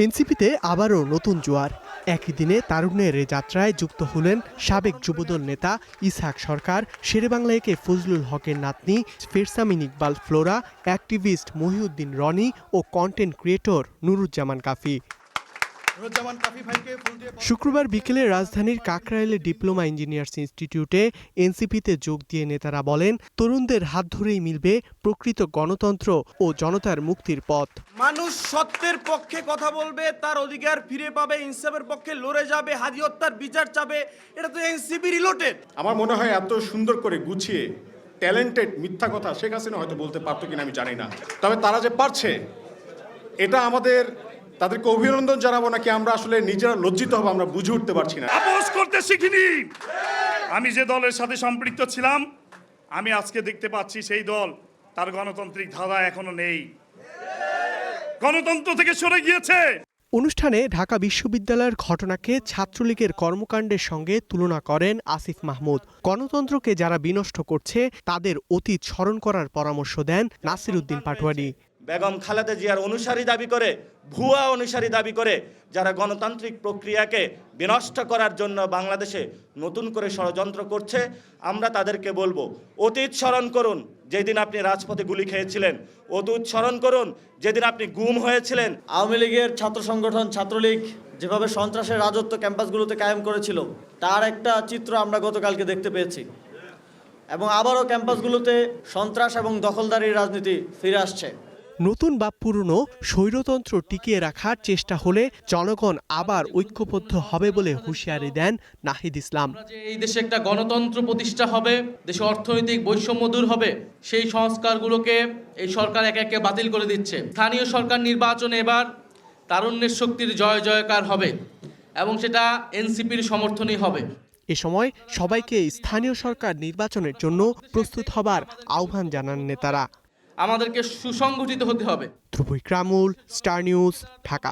এনসিপিতে আবারও নতুন জোয়ার। একই দিনে তারুণ্যের যাত্রায় যুক্ত হলেন সাবেক যুবদল নেতা ইসহাক সরকার, শেরেবাংলা একে ফজলুল হকের নাতনি ফেরসামিন ইকবাল ফ্লোরা, অ্যাক্টিভিস্ট মহিউদ্দিন রনি ও কন্টেন্ট ক্রিয়েটর নুরুজ্জামান কাফি। শুক্রবার বিকেলে রাজধানীর কাকরাইলে ডিপ্লোমা ইঞ্জিনিয়ার্স ইনস্টিটিউটে এনসিপিতে যোগ দিয়ে নেতারা বলেন, তরুণদের হাত ধরেই মিলবে প্রকৃত গণতন্ত্র ও জনতার মুক্তির পথ। মানুষ সত্যের পক্ষে কথা বলবে, তার অধিকার ফিরে পাবে, ইনসাফের পক্ষে লড়ে যাবে, হাদি হত্যার বিচার চাবে। এটা তো এনসিপি রিলেটেড। আমার মনে হয় এত সুন্দর করে গুছিয়ে ট্যালেন্টেড মিথ্যা কথা শেখ হাসিনা হয়তো বলতে পারতো কিনা আমি জানি না, তবে তারা যে পারছে এটা তাদেরকে অভিনন্দন জানাবো নাকি আমরা আসলে নিজেরা লজ্জিত হবো আমরা বুঝে উঠতে পারছি না। আপোষ করতে শিখিনি। আমি যে দলের সাথে সম্পৃক্ত ছিলাম, আমি আজকে দেখতে পাচ্ছি সেই দল তার গণতান্ত্রিক ধারা এখনো নেই, গণতন্ত্র থেকে সরে গিয়েছে। অনুষ্ঠানে ঢাকা বিশ্ববিদ্যালয়ের ঘটনাকে ছাত্রলীগের কর্মকাণ্ডের সঙ্গে তুলনা করেন আসিফ মাহমুদ। গণতন্ত্রকে যারা বিনষ্ট করছে তাদের অতীত স্মরণ করার পরামর্শ দেন নাসির উদ্দিন পাটোয়ারি। বেগম খালেদা জিয়ার অনুসারী দাবি করে, ভুয়া অনুসারী দাবি করে যারা গণতান্ত্রিক প্রক্রিয়াকে বিনষ্ট করার জন্য বাংলাদেশে নতুন করে ষড়যন্ত্র করছে, আমরা তাদেরকে বলবো, অতীত স্মরণ করুন যেদিন আপনি রাজপথে গুলি খেয়েছিলেন, অতীত স্মরণ করুন যেদিন আপনি গুম হয়েছিলেন। আওয়ামী লীগের ছাত্র সংগঠন ছাত্রলীগ যেভাবে সন্ত্রাসের রাজত্ব ক্যাম্পাসগুলোতে কায়েম করেছিল, তার একটা চিত্র আমরা গতকালকে দেখতে পেয়েছি। এবং আবারও ক্যাম্পাসগুলোতে সন্ত্রাস এবং দখলদারির রাজনীতি ফিরে আসছে। নতুন বা পুরনো স্বৈরতন্ত্র টিকিয়ে রাখার চেষ্টা হলে জনগণ আবার ঐক্যবদ্ধ হবে বলে হুঁশিয়ারি দেন নাহিদ ইসলাম। এই দেশে একটা গণতন্ত্র প্রতিষ্ঠা হবে, দেশে অর্থনৈতিক বৈষম্য দূর হবে, সেই সংস্কারগুলোকে এই সরকার একে একে বাতিল করে দিচ্ছে। স্থানীয় সরকার নির্বাচনে এবার তারুণ্যের শক্তির জয় জয়কার হবে এবং সেটা এনসিপির সমর্থনই হবে। এ সময় সবাইকে স্থানীয় সরকার নির্বাচনের জন্য প্রস্তুত হবার আহ্বান জানান নেতারা। আমাদেরকে সুসংগঠিত হতে হবে। ধ্রুব ইকরামুল, স্টার নিউজ, ঢাকা।